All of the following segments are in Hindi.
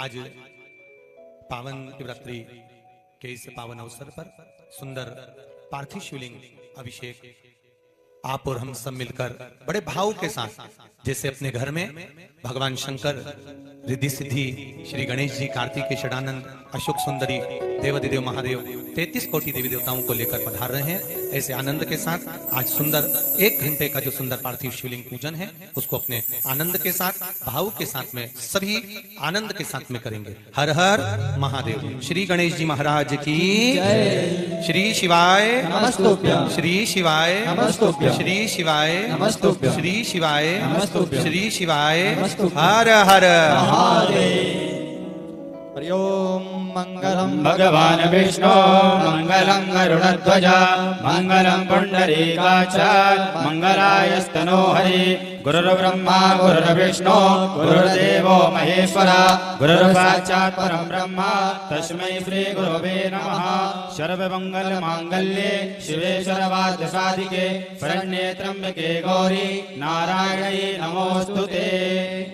आज पावन शिवरात्रि के इस पावन अवसर पर सुंदर पार्थिव शिवलिंग अभिषेक आप और हम सब मिलकर बड़े भाव के साथ, जैसे अपने घर में भगवान शंकर, रिद्धि सिद्धि, श्री गणेश जी, कार्तिकेय षडानंद, अशोक सुंदरी, देवादिदेव महादेव 33 कोटि देवी देवताओं को लेकर पधार रहे हैं, ऐसे आनंद के साथ आज सुंदर 1 घंटे का जो सुंदर पार्थिव शिवलिंग पूजन है उसको अपने आनंद के साथ, भाव के साथ में सभी आनंद के साथ में करेंगे। हर हर महादेव। श्री गणेश जी महाराज की जय। श्री शिवाय नमस्तुभ्यं। श्री शिवाय नमस्तुभ्यं। श्री शिवाय नमस्तुभ्यं। श्री शिवाय नमस्तुभ्यं। श्री शिवाय हर हर महादेव। हरि ओम। मंगलम भगवान विष्णु मंगलम गरुड़ध्वज मंगलम पुंडरीकाक्ष मंगलायस्तनो हरि गुरुर्ब्रह्मा गुरुर्विष्णु गुरुर्देवो महेश्वर गुरुर्साक्षात् परं ब्रह्म तस्मै श्री गुरवे नमः। सर्वमंगल मांगल्ये शिवे सर्वार्थसाधिके शरण्ये त्र्यंबके गौरी नारायणी नमोस्तुते।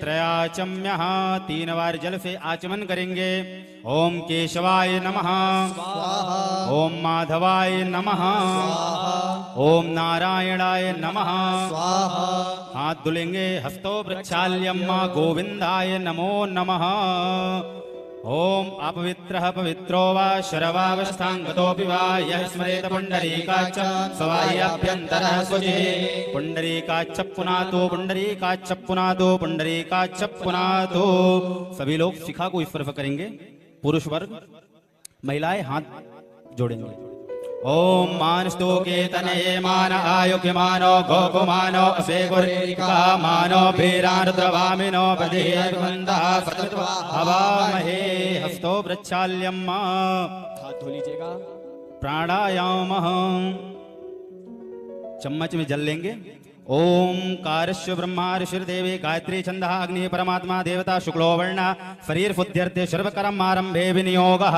त्रयाचम्यः 3 बार जल से आचमन करेंगे। ओम केशवाय नमः स्वाहा। ओम माधवाय नमः स्वाहा। ओम नारायणाय नमः स्वाहा। हाथ धुलेंगे। हस्तो वृक्षाल्यम गोविंदाय नमो नमः। ओम अपवित्रः पवित्रो वा शरवावस्थांगतोऽपि वा यः स्मरेत पुंडरीकाक्ष सवाह्याभ्यन्तरः शुचिः। पुंडरीकाक्ष पुनातो पुंडरीकाक्ष पुनातो पुंडरीकाक्ष पुनातो। सभी लोग शिखा को इस तरफ करेंगे। पुरुष वर्ग, महिलाएं हाथ जोड़ेंगे। ओम मानस्तोके तनये मान आयुक्यमानो गोकुमानो असेगुरिका मानो भीरानुद्रवामिनो बधिर्वन्दः सतत्वा हवामहे। हस्तो वृक्षाल्यम। हाथ धो लीजिएगा। प्राणायाम। चम्मच में जल लेंगे। ओम कारश्य ब्रह्मा ऋषिर्देवी गायत्री छंदः अग्नि परमात्मा देवता शुक्लो वर्ण शरीर फुद्ध्यर्थे सर्वकर्म आरंभे विनियोगः।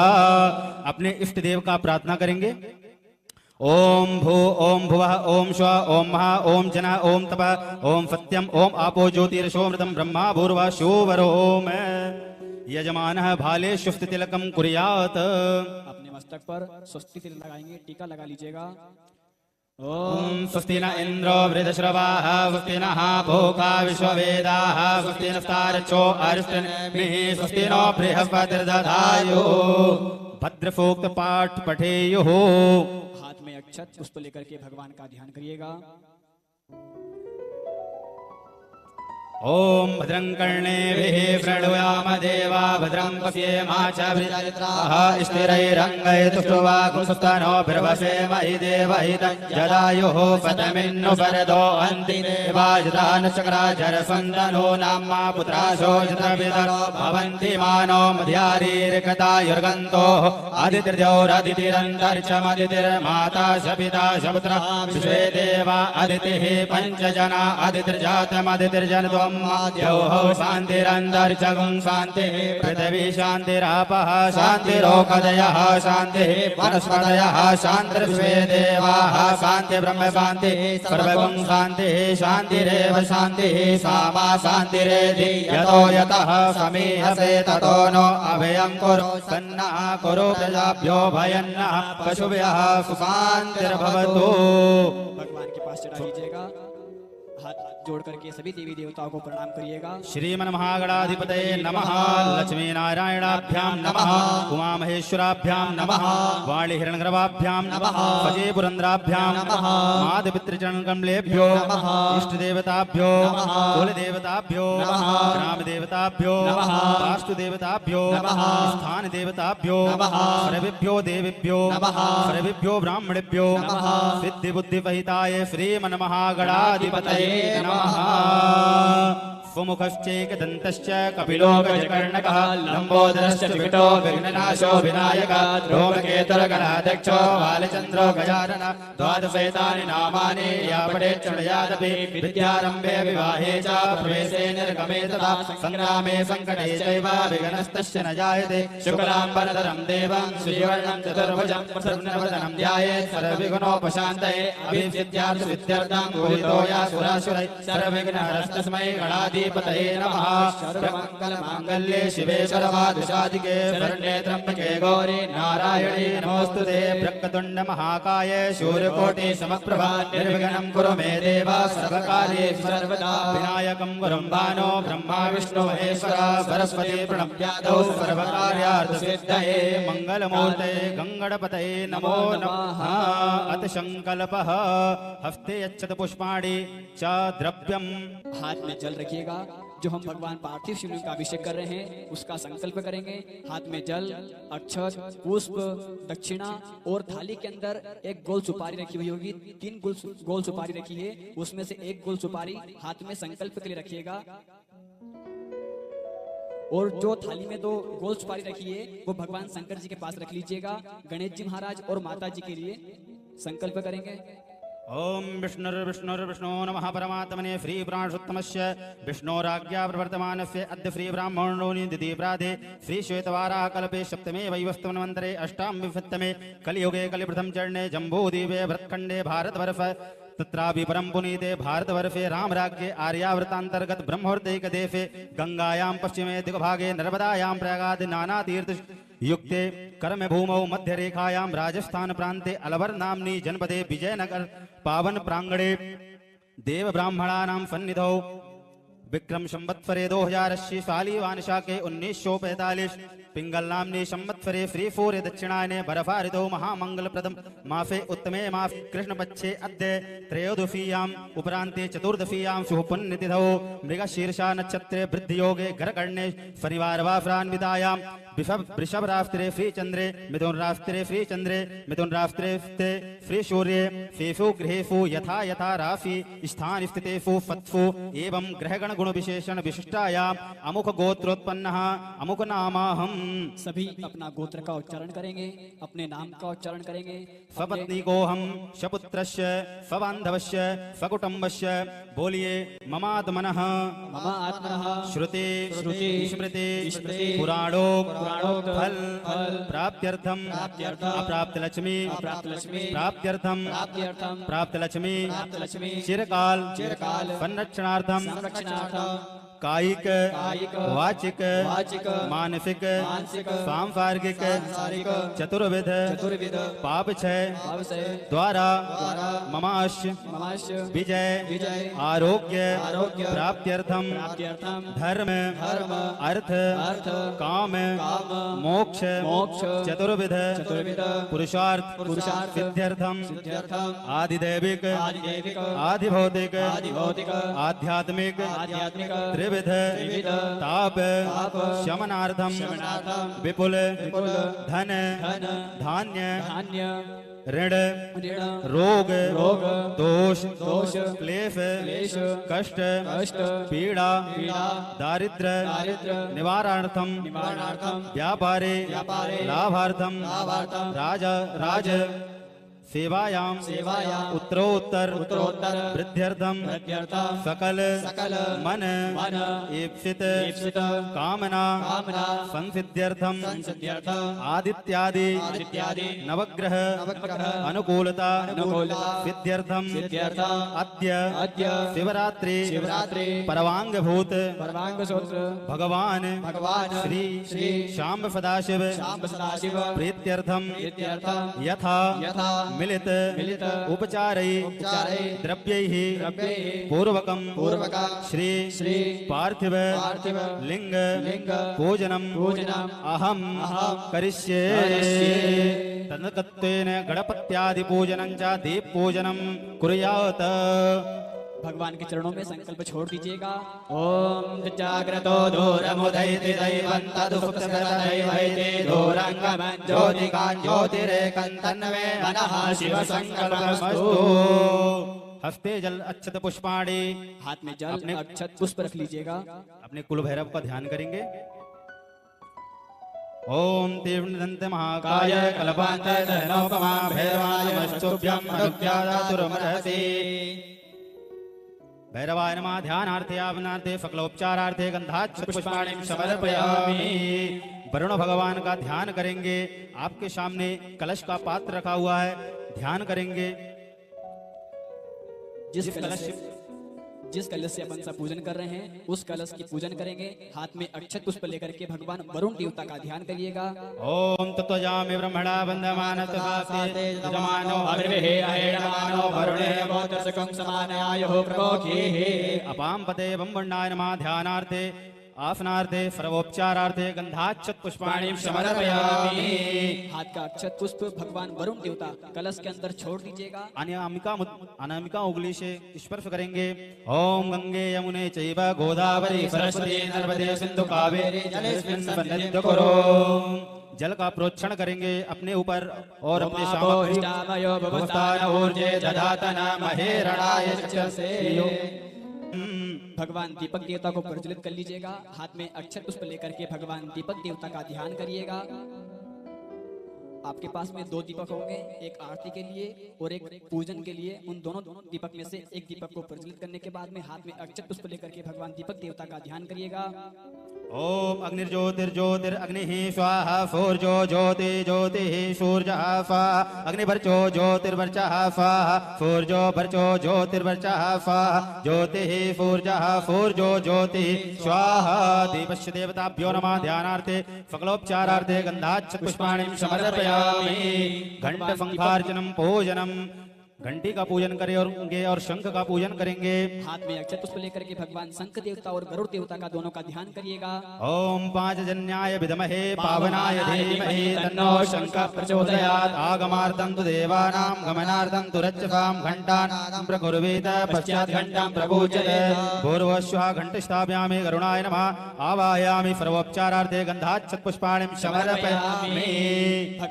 अपने इष्ट देव का प्रार्थना करेंगे। ओम भू ओम भुवः ओम श्व ओम महा ओम जना ओम तप ओम सत्यम ओम आपो ज्योतिरसोमृतम ब्रह्मा भूर्वा शोवरो ओम। यजमानः भाले स्वस्ति तिलकम कुर्यात्। अपने मस्तक पर स्वस्ति तिलक लगाएंगे। टीका लगा लीजिएगा। ओम स्वस्ति न इंद्रो वृद्धश्रवाः स्वस्ति नः भोगा विश्ववेदाः स्वस्ति नस्तारचो अरिष्टनेमिः स्वस्ति नो बृहस्पतिर्दधायुः। भद्रसूक्त पाठ पठेयुः। हाथ में अक्षत पुष्प लेकर के भगवान का ध्यान करिएगा। ओम भद्रं कर्णेभिः शृणुयाम देवा भद्रं पश्येमाचाभिर्यजत्राः स्थिरैरङ्गैस्तुष्टुवागुंसुस्तनोभिर्वसेमहि देवहितं जदायुः पतमिन्नु परदो अन्ति देवाजदानचक्राचरसन्दनो नाम्मा पुत्राशो यत्रविदरो भवन्ति मानो मध्यारीर्कतायुर्गन्तोः आदितिर्जौरदितिरन्तरिक्षमदितिर्माता शपिता शपुत्रः विश्वे देवा अदितिः पञ्चजना अदितिर्जातमदितिर्जनत्वम् द्यौः शान्तिरन्तरिक्षगुं शान्तिः पृथिवी शान्तिरापः शान्तिरोकदयः शान्तिः वनस्पतयः शान्तिर्विश्वे देवाः शान्ति ब्रह्म शान्तिः सर्वगुं शान्तिः शान्तिरेव शान्तिः सामा शान्तिरेधि यतो यतः समीहसे ततो नो अभयं कुरु सन्नः कुरु प्रजाभ्यो भयन्नः पशुभ्यः सुशान्तिर्भवतु। भगवान के पास चढ़ा लीजिएगा। हाथ जोड़ करके सभी देवी देवताओं को प्रणाम करिएगा। श्रीमन महागणाधिपतये नमः। लक्ष्मी नारायणाभ्यां नमः। उमा महेश्वराभ्यां नमः। वाणी हिरण्यगर्भाभ्यां नमः। भजे पुरंद्राभ्यां नमः। माद पितृचरण कमलेभ्यो नमः। इष्ट देवताभ्यो नमः। कुल देवताभ्यो नमः। ग्राम देवताभ्यो नमः। वास्तु देवताभ्यो नमः। स्थान देवताभ्यो नमः। सर्वेभ्यो देवेभ्यो नमः। सर्वेभ्यो ब्राह्मणेभ्यो नमः। सिद्धि बुद्धि वहिताय श्रीमन महागणाधिपतये नमः। सुमुखश्चैकदन्तश्च कपिलो गजकर्णकः लम्बोदरश्च विकटो विघ्ननाशो विनायकः धूमकेतुर्गणाध्यक्षो बालचन्द्रो गजाननः द्वादशैतानि नामानि या पठेच्छृणुयादपि विद्यारम्भे विवाहे च प्रवेशे निर्गमे तथा सङ्ग्रामे सङ्कटे चैव विघ्नस्तस्य न जायते शुक्लाम्बरधरं देवं श्रीवर्णं चतुर्भुजं प्रसन्नवदनं ध्यायेत् सर्वविघ्नोपशान्तये अभिसिद्ध्यार्थसिद्ध्यर्थं पूजितो या सुरासुरैः सर्वविघ्नहरस्तस्मै गणाधि गणाधिपतये नमः सर्वमङ्गलमाङ्गल्ये शिवे सर्वादुषाधिके शरण्ये त्र्यम्बके गौरी नारायणे नमोस्तुते ब्रह्मतुण्ड महाकाय सूर्यकोटि समप्रभा निर्विघ्नं कुरु मे देव सर्वकार्येषु सर्वदा विनायकं वरं भानो ब्रह्मा विष्णु महेश्वर सरस्वती प्रणम्यादौ सर्वकार्यार्थसिद्धये मंगलमूर्ते गंगणपतये नमो नमः अथ संकल्पः हस्ते यच्छत पुष्पाणि च द्रव्यम् हाथ में जल रखिएगा। जो हम भगवान पार्थिव शिवलिंग का अभिषेक कर रहे हैं उसका संकल्प करेंगे। हाथ में जल, अक्षत, पुष्प, दक्षिणा और थाली के अंदर एक गोल सुपारी रखी हुई होगी। 3 गोल सुपारी रखी है, उसमें से एक गोल सुपारी हाथ में संकल्प के लिए रखिएगा। और जो थाली में 2 गोल सुपारी रखी है वो भगवान शंकर जी के पास रख लीजिएगा। गणेश जी महाराज और माता जी के लिए संकल्प करेंगे। ओम विष्णुर्विष्णुर्विष्णो नमः परमात्मने श्री प्राणोत्तमस्य विष्णोराज्ञा प्रवर्तमानस्य अद्य श्री ब्राह्मणोनि द्वितीय प्राते श्री श्वेतवाराह कल्पे सप्तमे वैवस्वतमन्वन्तरे अष्टामविंशतितमे कलियुगे कलिप्रथम चरणे जम्बूद्वीपे भरतखण्डे भारतवर्ष तत्रापि परम पुनीते भारतवर्षे रामराज्ये आर्यावर्तान्तर्गत ब्रह्मवर्तैकदेशे गंगायां पश्चिमे दिग्भागे नर्मदायां प्रयागादि नानातीर्थ युक्ते कर्म भूमौ मध्य रेखायां राजस्थान प्रान्ते अलवर नाम्नी जनपदे विजयनगर पावन प्रांगणे देव ब्राह्मणानां सन्निधौ विक्रम संवत्सरे 2080 साली वानशा के 1945 पिंगल नामनी संवत्सरे श्री सूर्य दक्षिणायने बर्फाऋतौ महामंगल प्रदम मासे उत्तमे मास कृष्ण पक्षे अद्य त्रयोदशीयाम् उपरान्ते चतुर्दशीयां शुभ पुण्यतिथौ मृगशीर्षा नक्षत्रे वृद्धि योगे गरकर्णे शनिवार वासरान्वितायां वृषभ रास्त्रे श्री चंद्रे मिथुन रास्त्रे श्री चंद्रे मिथुन रास्त्रे श्री सूर्ये शेषु गृहेषु यथा यथा राशि स्थान स्थितेषु पत्सु एवं ग्रहगण गुण विशेषण विशिष्टायाम अमुक गोत्रोत्पन्नः अमुक नामाहम्। सभी अपना गोत्र का उच्चारण करेंगे, अपने नाम का उच्चारण करेंगे। सपत्नीकोऽहं सपुत्रस्य सबान्धवस्य सकुटुम्बस्य बोलिए ममात्मनः मम आत्मनः श्रुति श्रुति स्मृति स्मृति पुराणोक्त पुराणोक्त फल फल प्राप्त्यर्थम अप्राप्त लक्ष्मी प्राप्त्यर्थम प्राप्त लक्ष्मी चिरकाल संरक्षणार्थम कायिक वाचिक मानसिक सांसारिक चतुर्विध पाप क्षय द्वारा ममाश विजय आरोग्य प्राप्त्यर्थम धर्म अर्थ काम मोक्ष चतुर्विध पुरुषार्थ सिद्ध्यर्थम आदिदैविक आदिभौतिक आध्यात्मिक त्रिविध ताप शमनार्थम विपुल धन धान्य ऋण रोग दोष क्लेश कष्ट पीड़ा दारिद्र्य निवारणार्थम व्यापारे लाभार्थम राज सेवायाम उत्तरोत्तर वृद्ध्यर्थम सकल मन ईप्सित कामना संसिद्ध्यर्थम आदित्यादि नवग्रह अनुकूलता सिद्ध्यर्थम अद्य शिवरात्रि परवांगभूत भगवान श्री शाम्ब सदाशिव प्रीत्यर्थम यथा मिलित उपचारै द्रव्यैः पूर्वकं श्री पार्थिव लिंग पूजनम अहम करिष्ये। तन्नकत्वेन गणपत्यादि पूजनं च दीप पूजनं कुर्यात्। भगवान के चरणों में संकल्प छोड़ दीजिएगा। ओम जाग्रतो दूरमुदैति दैवं तदुक्तदैवैति दूरंगमं ज्योतिकां ज्योतिरेकं तन्मे मनः शिव संकल्पमस्तु। हस्ते जल अक्षत पुष्पाणि, हाथ में जल अक्षत पुष्प रख लीजिएगा। अपने कुल भैरव का ध्यान करेंगे। ओम तीव्रदंत महाकाय कल्पांत धनोपमा भैरवाय नमस्तुभ्यं मनुज्ञातुर्महसि। भैरवाय नमः। ध्यानार्थे आवनार्थे सकलोपचारार्थे गंधाक्षत पुष्पाणि समर्पयामि। वरुण भगवान का ध्यान करेंगे। आपके सामने कलश का पात्र रखा हुआ जिस कलश से अपन सब पूजन कर रहे हैं उस कलश की पूजन करेंगे। हाथ में अक्षत पुष्प लेकर के भगवान वरुण देवता का ध्यान करिएगा। ओम तत्वजामि ब्रह्मणा वन्दमान तथास्ते यजमानो अविर्वेहे अहेणमानो वरुणे गोत्रसकं समानायो प्रकोखेः। अपां पते बम्बण्णाय नमः। ध्यानार्थे आसनार्थे सर्वोपचारार्थे गंधाक्षत पुष्पाणि समर्पयामि। हाथ का अक्षत पुष्प भगवान वरुण देवता कलश के अंदर छोड़ दीजिएगा। अनामिका उंगली से स्पर्श करेंगे। ओम गंगे यमुने चैव गोदावरी सरस्वती नर्मदे सिंधु कावेरी जलेस्मिन् सन्निधिं कुरु। जल का प्रोक्षण करेंगे अपने ऊपर और अपने सामयो भवस्तान ऊर्जे दधातना महेरणाय चक्षसे। भगवान दीपक देवता को प्रज्वलित कर लीजिएगा। हाथ में अक्षत पुष्प लेकर के भगवान दीपक देवता का ध्यान करिएगा। आपके पास में 2 दीपक होंगे, एक आरती के लिए और एक पूजन के लिए। उन दोनों दीपक में से एक दीपक को प्रज्वलित करने के बाद में हाथ में अक्षत पुष्प लेकर के भगवान दीपक देवता का ध्यान करिएगा। ओम अग्निर्ज्योतिर्ज्योतिरग्निः स्वाहा। सूर्यो ज्योति ज्योतिः सूर्यः स्वाहा। अग्निवर्चो ज्योतिर्वर्चः स्वाहा। सूर्यो वर्चो ज्योतिर्वर्चः स्वाहा। ज्योतिः सूर्यः सूर्यो ज्योतिः स्वाहा। देवस्य देवताभ्यो नमः। ध्यानार्थे सकलोपचारार्थे गंधाक्षत पुष्पाणि समर्पयामि। घंट शंखार्चनम पूजनम। घंटी का पूजन करेंगे और शंख का पूजन करेंगे। हाथ में अक्षत पुष्प लेकर के भगवान शंख देवता और गरुड़ देवता का दोनों का ध्यान करिएगा। ओम पांचजन्याय विद्महे पावनाय धीमहि तन्नो शंखः प्रचोदयात्। आगमार्थं तु देवानां गमनार्थं तु रक्षसां घंटानादं प्रकुर्वीत पश्चात् घंटां प्रपूज्यते। पूर्वश्वः घंट स्थापयामि। गरुणाय नमः। आवाहयामि सर्वोपचारार्थे गंधाक्षत पुष्पाणि समर्पयामि।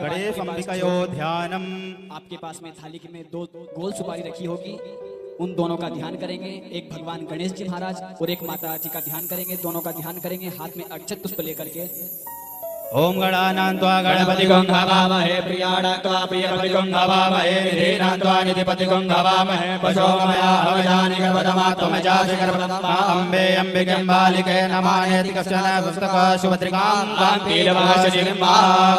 गणेश अंबिकयो ध्यानम्। आपके पास में थाली में 2 गोल सुपारी रखी होगी, उन दोनों का ध्यान करेंगे। एक भगवान गणेश जी महाराज और एक माता जी का ध्यान करेंगे। दोनों का ध्यान करेंगे हाथ में अक्षत पुष्प लेकर के। ओम गणानां त्वा गणपतिगं हवामहे। प्रियाणां त्वा प्रियपतिगं हवामहे। निधीनां त्वा निधिपतिगं हवामहे। पशोमया हवजानि गर्भधमा त्वमजासि गर्भधमा। अम्बे अम्बिके बालिके नमानेति कश्चन पुस्तका सुभद्रिकां कान्तिर्वासिनीं।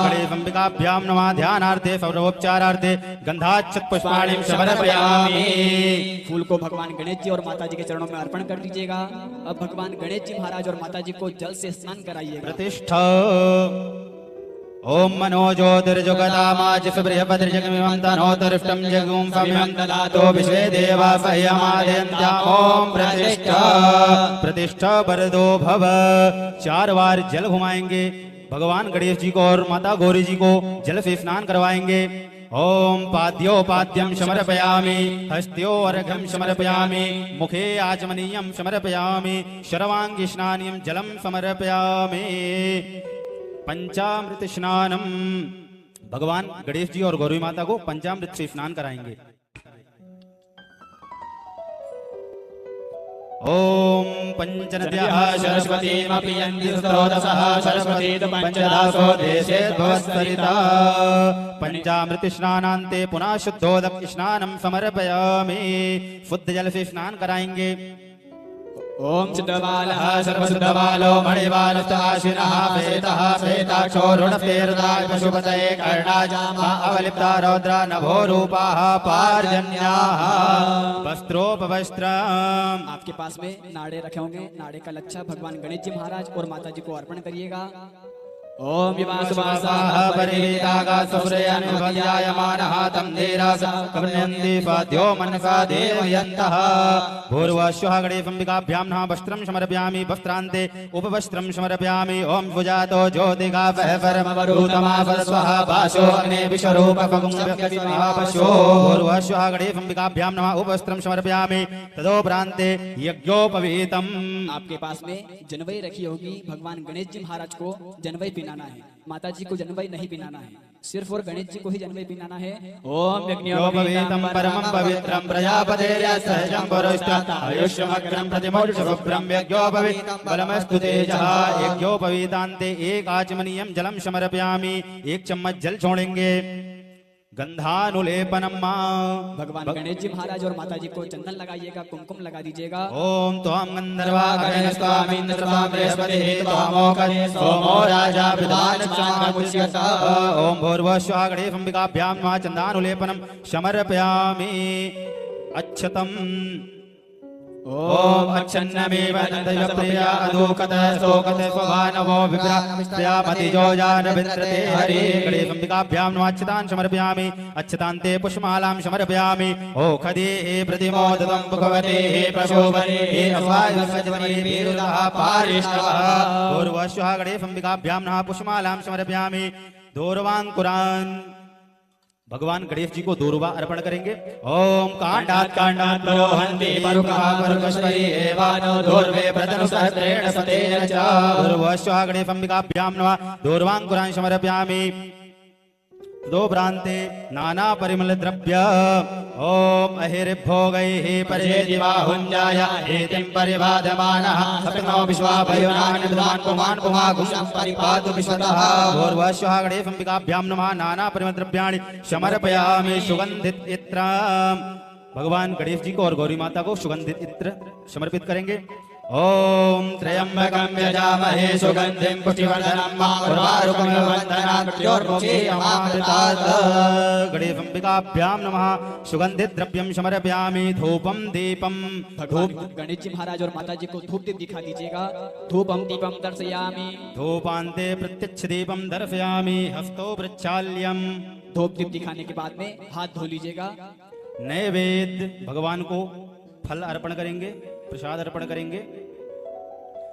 गणेशाम्बिकाभ्यां नमः। ध्यानार्थे सर्वोपचारार्थे गंधाक्षत पुष्पाणि समर्पयामि। फूल को भगवान गणेश जी और माता जी के चरणों में अर्पण कर दीजिएगा। अब भगवान गणेश जी महाराज और माता जी को जल से स्नान कराइएगा। प्रतिष्ठा। ओम मनो ज्योतिर्जुगतामाजिष बृहस्पतिर्जगमिमं तनोतरिष्टं जगुं फमिमं ददातो विश्वे देवा सह्यमादयन्त्याम्। ओम प्रतिष्ठा। प्रतिष्ठा वरदो भव। 4 बार जल घुमाएंगे। भगवान गणेश जी को और माता गौरी जी को जल से स्नान करवाएंगे। ओम पाद्योपाद्यं समर्पयामि। हस्त्यो अर्घ्यं समर्पयामि। मुखे आचमनीयं समर्पयामि। शर्वांगी स्नानीयं जलं समर्पयामि। पंचामृत स्नानम। भगवान गणेश जी और गौरी माता को पंचामृत से स्नान कराएंगे। ओम पंचनद्याः सरस्वतीमपि यन्ति स्रोतसः सरस्वती पंचदासो देशे भवत्सरिता। पंचामृत स्नानान्ते पुनः शुद्धोदक स्नानम समर्पयामि। शुद्ध जल से स्नान कराएंगे। ओम शुद्धबालः सर्वशुद्धबालो मणिबालस्ताशिनः श्वेतः श्वेताक्षो ऋणस्तेर्दाय पशुपतये कर्णाजामा अवलिप्ता रौद्रा नभो रूपाः पार्जन्याः। वस्त्रोपवस्त्रम्। आपके पास में नाड़े रखे होंगे। नाड़े का लच्छा भगवान गणेश जी महाराज और माता जी को अर्पण करिएगा। ओम विवासवासाः परिवेदागा सुरयानुभव्यायमानः तं धीरास कमन्यन्ति पाद्यो मनसा देवयन्तः। पूर्वश्वः गणेशाम्बिकाभ्यां नमः। वस्त्रं समर्पयामि। वस्त्रान्ते उपवस्त्रं समर्पयामि। ओम भुजातो ज्योतिगावः परमवरूतमा परस्वः पाशो अग्ने विश्वरूपफगुंव्यक्तिमः पशो। पूर्वश्वः गणेशाम्बिकाभ्यां नमः। उपवस्त्रं समर्पयामि। तदोपरान्ते यज्ञोपवीतम्। आपके पास में जनवई रखी होगी। भगवान गणेश जी महाराज को जनवई पिनाना है। माता जी को जनवई नहीं पिनाना है, सिर्फ और गणेश जी को ही जनवई पिनाना है। ओम यज्ञोपवीतं परमं पवित्रं प्रजापतेर्य सहजं पुरुष्टं आयुष्यमग्रं प्रतिमोक्षशुभ्रं यज्ञोपवीतं बलमस्तु तेजः। यज्ञोपवीतान्ते 1 आचमनीयं जलं समर्पयामि। 1 चम्मच जल छोड़ेंगे। गंधानुलेपनम। भगवान गणेश जी महाराज और माता जी को चंदन लगाइएगा, कुमकुम लगा दीजिएगा। ओम त्वां गंधर्वा गणेशस्वामीन्द्रस्वां बृहस्पतिः त्वामोकरे सोमो राजा विधानक्षामुच्यत। ओम भूर्भुवस्वः गणेशाम्बिकाभ्यां नमः। चंदानुलेपनम समर्पयामि। अच्छतम। ओम अच्छन्नमेव नन्दय प्रिया अदोकत शोकत स्वभानवो विप्रा पतिजो जान वित्रते हरे गणेश अंबिकाभ्यां नमः अच्छतान् समर्पयामि अच्छतान्ते पुष्पमालां समर्पयामि ओखदे प्रतिमोदतं भगवते प्रशोभने अस्वायुष्वजवने वीरुदः पारिष्णवः पूर्वश्वः गणेश अंबिकाभ्यां नमः पुष्पमालां समर्पयामि दूर्वाङ्कुरान् भगवान गणेश जी को दूर्वा अर्पण करेंगे। ओम कांडात् परोहन्ति परुका परुकश्वरी एवानो दूर्वे प्रतनु सहस्रेण सतेन च दूर्वश्वा गणेश अंबिकाभ्यां नमः दूर्वाङ्कुरान् समर्पयामि दो प्रान्ते नाना परिमल द्रव्य ओम अहिर्भोगैः परेति बाहुञ्जाय एतिं परिवादमानः सप्नो विश्वाभयोनानि विद्वान् पुमान् पुमागुशं परिपातु विश्वतः पूर्वश्वः गणेश अंबिकाभ्यां नमः नाना परिमल द्रव्याणि समर्पयामि सुगन्धित इत्र भगवान गणेश जी को और गौरी माता को सुगंधित इत्र समर्पित करेंगे। ओम त्र्यंबकं यजामहे सुगंधिं पुष्टिवर्धनं उर्वारुकमिव बन्धनात् मृत्योर्मुखे अमामृतात् गणेश अंबिकाभ्यां नमः सुगंधित द्रव्यं समर्पयामि धूपं दीपं गणेश जी महाराज और माता जी को धूप दीप दिखा दीजिएगा। धूपम दीपम दर्शयामि धूपान्ते प्रत्यक्ष दीपं दर्शयामि हस्तो प्रक्षाल्यं धूप दीप दिखाने के बाद में हाथ धो लीजिएगा। नैवेद्य भगवान को फल अर्पण करेंगे प्रसाद अर्पण करेंगे।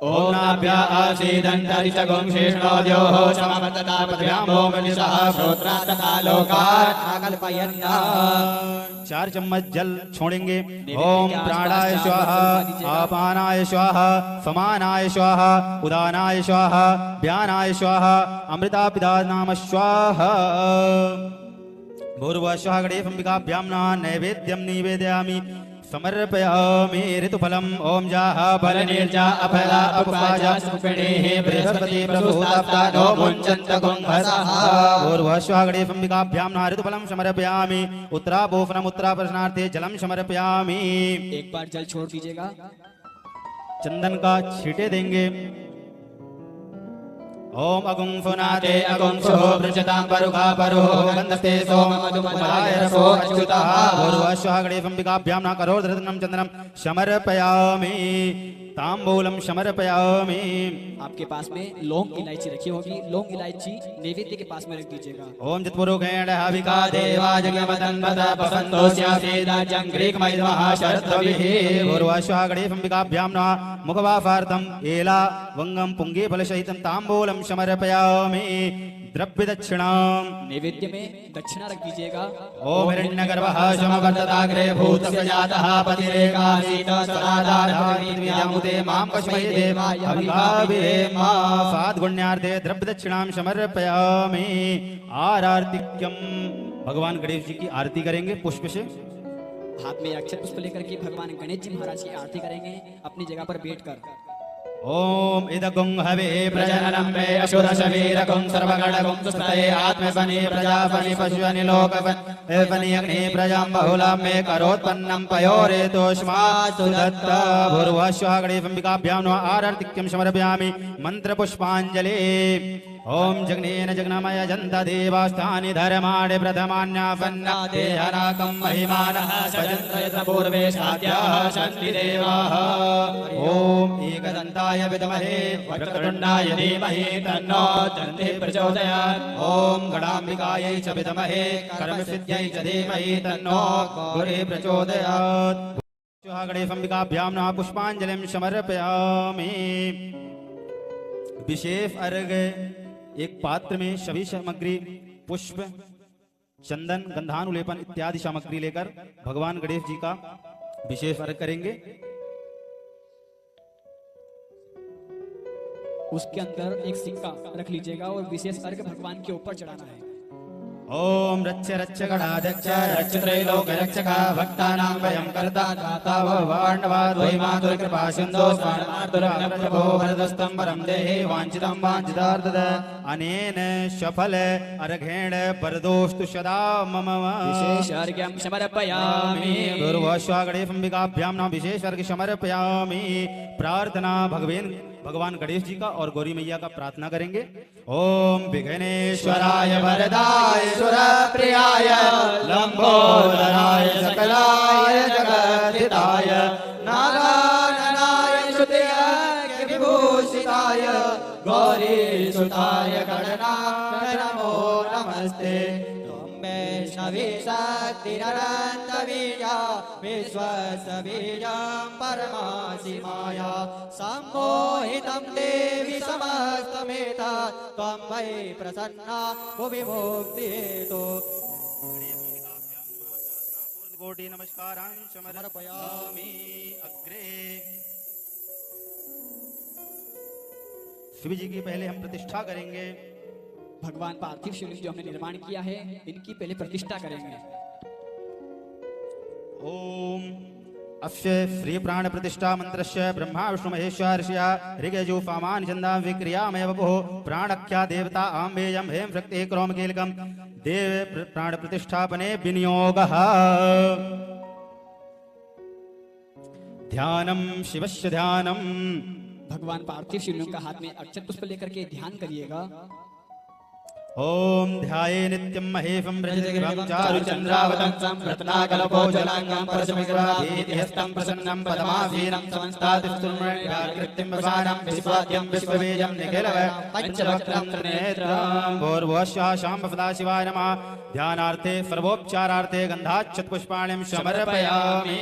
ओम नाभ्या आसीदन्तरिषगुं शेषणोद्योः समवर्तता पद्भ्यां ओम निशः श्रोत्रात् तथा लोकात् आकल्पयन्ना 4 चम्मच जल छोड़ेंगे। ओम प्राणाय स्वाहा आपानाय स्वाहा समानाय स्वाहा उदानाय स्वाहा व्यानाय स्वाहा अमृतापिदानाम स्वाहा भूर्भुवः गणेश अंबिकाभ्यां नमः नैवेद्यं निवेदयामि समर्पयामि ऋतुफलम् ओम जाः फलनिर्जा अफला अपवाजा सुपिणेः बृहस्पति प्रसूताप्ता नो मुञ्चन्त कुम्भसः भूर्भुवः गणेश अंबिकाभ्यां नमः ऋतुफलं समर्पयामि उत्तरापोषणम् उत्तरापोषणार्थे जलं समर्पयामि। एक बार जल छोड़ दीजिएगा। चंदन का छींटे देंगे। ओम अगुंफुनाते अगुंफो पृच्छतां परुखा परुहो गन्धस्ते सोम मधुमदाय रसो अच्युतः भूर्भुवः गणेश अंबिकाभ्यां नमः करोधरत्नं चंदनं समर्पयामि तांबूलं समर्पयामि। आपके पास में लौंग इलायची रखी होगी, लौंग इलायची नैवेद्य के पास में रख दीजिएगा। ओम जत्पुरुषेण हविका देवा जगमदन्वत पवन्तोस्यासीदाजं ग्रीकमयिद्मः शरद्रविः भूर्भुवः गणेश अंबिकाभ्यां नमः मुखवाफार्थं एला वंगं पुंगे फलसहितं तांबूलं समर्पयामि द्रव्य दक्षिणाम नैवेद्य में दक्षिणा रख दीजिएगा। ओम हिरण्यगर्भः समवर्तताग्रे भूतस्य जातः पतिरेकासीत सदाधारामिद्विजामुते मां कस्मै देवाय अभिभाविरेमा साद्गुण्यार्थे द्रव्य दक्षिणां समर्पयामि। आरतिक्यम भगवान गणेश जी की आरती करेंगे पुष्प से। हाथ में अक्षत पुष्प लेकर के भगवान गणेश जी महाराज की आरती करेंगे अपनी जगह पर बैठकर। ओम इदगुं हवे प्रजननं मे असुरशरीरगुं सर्वगणगुं सुस्तये आत्मपनि प्रजापनि पशुनि लोकपनि अग्नि प्रजां बहुलां मे करोत्पन्नं पयोरेतोष्मात् सुदत्त भूर्भुवः गणेश अंबिकाभ्यां नमः आरतिक्यं समर्पयामि मंत्रपुष्पाञ्जलि। ओम जगनेन जगनमय जन्त देवास्थानि धर्माणि प्रथमान्यापन्ना देहनाकं महिमानः सजन्त पूर्वे साध्याः सन्ति देवाः। ओम एकदन्ताय विद्महे वक्रतुण्डाय धीमहि तन्नो दन्तिः प्रचोदयात्। ओम गणाम्बिकायै च विद्महे कर्मसिद्ध्यै च धीमहि तन्नो गौरी प्रचोदयात्। गणेश अंबिकाभ्यां नमः पुष्पाञ्जलिं समर्पयामि। विशेष अर्घ्य एक पात्र में सभी सामग्री पुष्प चंदन गंधानुलेपन इत्यादि सामग्री लेकर भगवान गणेश जी का विशेष अर्घ्य करेंगे। उसके अंदर एक सिक्का रख लीजिएगा और विशेष अर्घ्य भगवान के ऊपर चढ़ाना है। ओम रच्च रच्च गणाध्यक्ष रच्च त्रैलोक रक्षका भक्तानां वयं कर्ता दाता भवाण्डवा द्वैमा दुर्कृपा सिन्धो स्वार्मार्दुरप्रभो वरदस्तं वरं देहि वाञ्छितं वाञ्छितार्थद अनेन सफल अर्घेण वरदोस्तु सदा मम विशेष अर्घ्यं समर्पयामि। भूर्भुवः गणेश अंबिकाभ्यां नमः विशेष अर्घ्य समर्पयामि। प्रार्थना भगवान गणेश जी का और गौरी मैया का प्रार्थना करेंगे। ओम विघ्नेश्वराय वरदाय सुरप्रियाय लंबोदराय सकलाय जगद्धिताय नागा नमस्ते त्वं वैष्णवी शक्तिरनन्तवीर्या विश्वसबीजं परमासि माया सम्मोहितं देवि समस्तमेतत् त्वं वै प्रसन्ना भुवि मुक्तिहेतु कोटि नमस्कारान् समर्पयामि अग्रे। शिव जी की पहले हम प्रतिष्ठा करेंगे। भगवान पार्थिव शिवलिंग जो हमने निर्माण किया है इनकी पहले प्रतिष्ठा करेंगे। ओम अस्य श्री प्राण प्रतिष्ठा मंत्रस्य ब्रह्मा विष्णु महेश्वरस्य ऋगयजु फामान चंदा विक्रियामय वपुः प्राणख्या देवता आम्बेयं हेम शक्ति क्रोम कीलकम देव प्राण प्रतिष्ठापने विनियोगः। ध्यानम शिवस्य ध्यानम। भगवान पार्थिव शिवलिंग का हाथ में अक्षत पुष्प लेकर के ध्यान करिएगा। ओम ध्याये नित्यं महेशं रजतगिरिं चारुचन्द्रावतंसं रत्नाकल्पोज्ज्वलांगं परशुमिग्रहाभीतिहस्तं प्रसन्नं पद्मासीनं समन्तादिस्तुल्मण्याकृतिं वसानं विश्वाद्यं विश्ववेजं निखिलव पंचवक्त्रं त्रिनेत्रं। भूर्भुवस्वाः शाम्भवदा शिवाय नमः। ध्यानार्थे सर्वोपचारार्थे गंधाक्षत पुष्पाणिं समर्पयामि।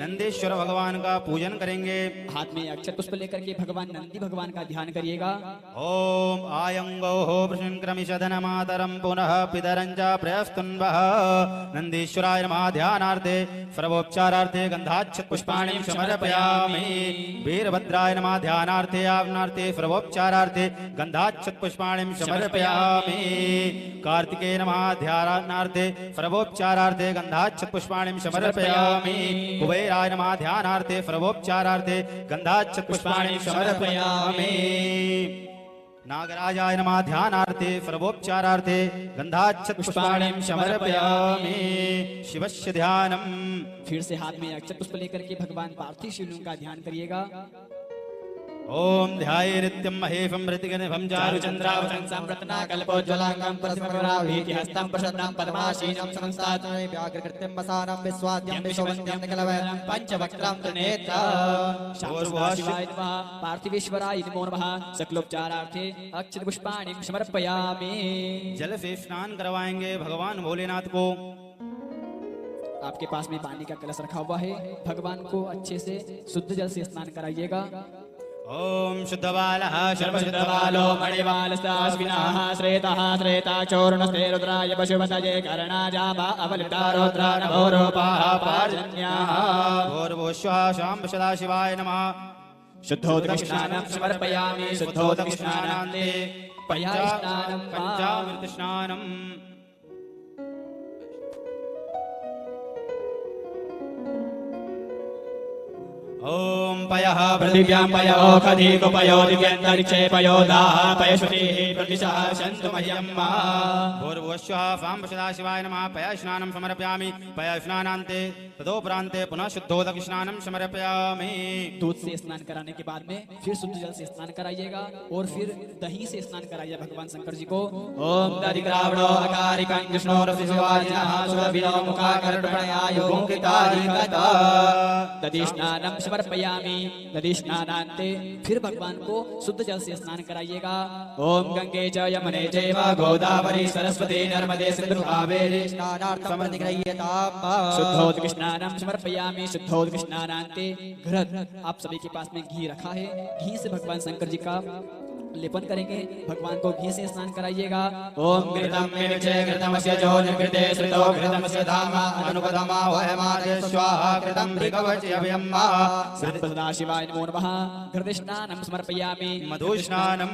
नंदीश्वर भगवान का पूजन करेंगे। हाथ में अक्षत पुष्प लेकर के भगवान नंदी भगवान का ध्यान करिएगा। ओम आयंगो हो प्रशंक्रमिषदनमातरं पुनः पितरं च प्रयस्तुन्वः। नंदीश्वराय नमः। ध्यानार्थे सर्वोपचारार्थे गंधाक्षत पुष्पाणिं समर्पयामि। वीरभद्राय नमः। ध्यानार्थे आवनार्थे सर्वोपचारार्थे गंधाक्षत पुष्पाणिं समर्पयामि। कार्तिकेय नमः। ध्यानार्थे सर्वोपचारार्थे गंधाक्षत पुष्पाणिं समर्पयामि। कुबेराय नमः। ध्यानार्थे सर्वोपचारार्थे गंधाक्षत पुष्पाणिं समर्पयामि। नागराजाय नमः। ध्यानार्थे सर्वोपचारार्थे गंधाक्षत पुष्पाणिं समर्पयामि। शिवस्य ध्यानम। फिर से हाथ में अक्षत पुष्प लेकर के भगवान पार्थिव शिवलिंग का ध्यान करिएगा। ओम ध्याये नित्यं महेशं ऋतिगनिभं चारुचन्द्रावतंसं रत्नाकल्पोज्ज्वलांगं परशुमिग्रहाभीतिहस्तं प्रसन्नं पद्मासीनं समन्तात् व्याघ्रकृतिं वसानं विश्वाद्यं विश्ववन्द्यं निखिलव पंचवक्त्रं त्रिनेत्रं। शिवाय नमः। पार्थिवेश्वराय नमो नमः। सकलोपचारार्थे अक्षत पुष्पाणिं समर्पयामि। जल से स्नान करवाएंगे भगवान भोलेनाथ को। आपके पास में पानी का कलश रखा हुआ है। भगवान को अच्छे से शुद्ध जल से स्नान कराइएगा। ओम शुद्धबालः सर्वशुद्धबालो मणिबालस्ताश्विनः श्रेतः श्रेताचूर्णस्ते रुद्राय पशुपतये कर्णाजामा अवलिप्तारोद्रा नभोरूपाः पार्जन्याः। भूर्भुवस्वाः शाम्ब सदाशिवाय नमः। शुद्धोदकस्नानं समर्पयामि। शुद्धोदकस्नानान्ते पयास्नानं पंचामृत स्नानम। ओम पयः पृथिव्यां पयो खधीको पयो दिव्यन्तरिक्षे पयो दाः पयश्रुतिः प्रतिशः सन्तु मह्यं मा। भूर्भुवस्वाः साम्ब सदाशिवाय नमः। पयस्नानं समर्पयामि। पयस्नानान्ते तदोपरान्ते पुनः शुद्धोदक स्नानं समर्पयामि। दूध से स्नान कराने के बाद में फिर शुद्ध जल से स्नान कराइएगा और फिर दही से स्नान कराइए भगवान शंकर जी को। ओम दधिग्रावणो अकारिकं कृष्णोरसिवाजिनः सुरभिनो मुखाकर्णपणयायुगुंकितारिकता। दधि स्नानं समर्पयामि। दधि स्नानान्ते फिर भगवान को शुद्ध जल से स्नान कराइएगा। ओम गंगे च यमुने चैव गोदावरी सरस्वती नर्मदे सिंधु कावेरी स्नानार्थं प्रतिगृह्यताम्। शुद्धोदक स्नानं समर्पयामि। शुद्धोदक स्नानान्ते घृत। आप सभी के पास में घी रखा है। घी से भगवान शंकर जी का लेपन करेंगे। भगवान को घी से स्नान कराइएगा। ओम घृतं विनिक्षे घृतमस्य जो निर्घृते श्रितो घृतमस्य धामा अनुपदमा वयमादे स्वाहा घृतं भृगवच्यभयम्मा। सदाशिवाय नमो नमः। घृत स्नानं समर्पयामि। मधुस्नानम।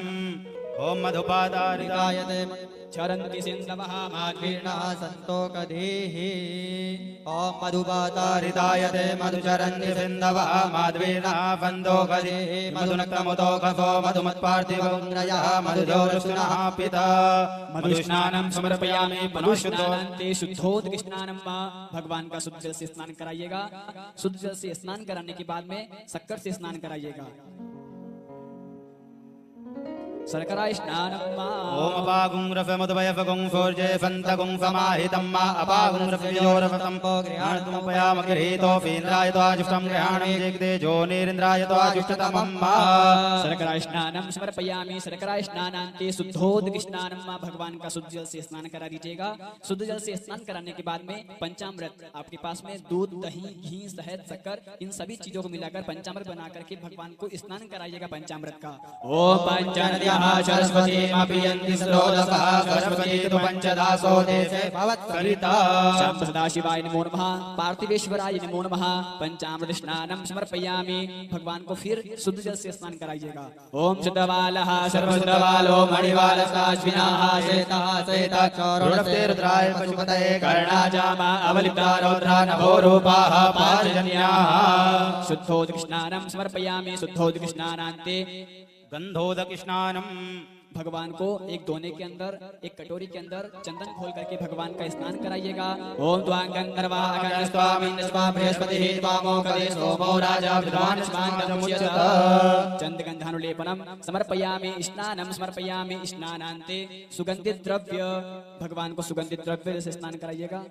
ओम मधुपादारितायते चरन्ति सिन्धवः माध्वीर्णः सन्तोकधीः। ओम मधुपातारितायते मधुचरन्ति सिन्धवः माध्वीर्णः सन्तोकधीः। मधुनक्तमुतोकसो मधुमत्पार्थिवन्द्रयः मधुजोरुष्णः पिता। मधुस्नानं समर्पयामि। मधुस्नानान्ते शुद्धोदक स्नानं वा। भगवान का शुद्ध जल से स्नान कराइएगा। शुद्ध जल से स्नान कराने के बाद में शक्कर से स्नान कराइएगा। शर्करा स्नानं मा ओम अपागुं रफमुद्भयफगुं फोर्जे फन्तगुं समाहितं मा अपागुं रफयोरफतं गृहाणतुमुपयाम गृहीतो फीन्द्राय त्वाजुष्टं गृहाणं जिग्दे जोनिरिन्द्राय त्वाजुष्टतमं मा शर्करा स्नानं समर्पयामि। शर्करा स्नानान्ते शुद्धोदक स्नानं मा भगवान का शुद्ध जल से स्नान करा दीजिएगा। शुद्ध जल से स्नान कराने के बाद में पंचामृत आपके पास में दूध, दही, घी, शहद, शक्कर इन सभी चीजों को मिलाकर पंचामृत बना करके भगवान को स्नान कराइएगा पंचामृत का। ओम पंचनद्याः सरस्वतीमपि स्रोतसः सरस्वती तु पंचदासो देशे भवत्सरिता। शाम सदाशिवाय नमो नमः, पार्थिवेश्वराय नमो नमः। पंचामृत स्नानं समर्पयामि। भगवान को फिर शुद्ध जल से स्नान कराइएगा। ओम शुद्धवालः सर्वशुद्धवालो मणिवालस्ताश्विनाः श्वेतः श्वेताक्षौरुणस्ते रुद्राय पशुपतये कर्णाजामा अवलिप्ता रौद्रा नभो रूपाः पांचजन्याः। शुद्धोदक स्नानं समर्पयामि। शुद्धोदक स्नानान्ते गंधोदक स्नानम भगवान को एक दोने के अंदर, एक कटोरी के अंदर चंदन घोल करके भगवान का स्नान कराइएगा। ओम त्वां गंधर्वाः गणस्त्वामिन्द्रस्त्वा बृहस्पतिः त्वामोकदे सोमो राजा विद्वान् स्वान्तमुच्यत। चंदगंधानुलेपनम समर्पयामि। स्नानं समर्पयामि। स्नानान्ते सुगंधित द्रव्य, भगवान को सुगंधित द्रव्य से स्नान कराइएगा।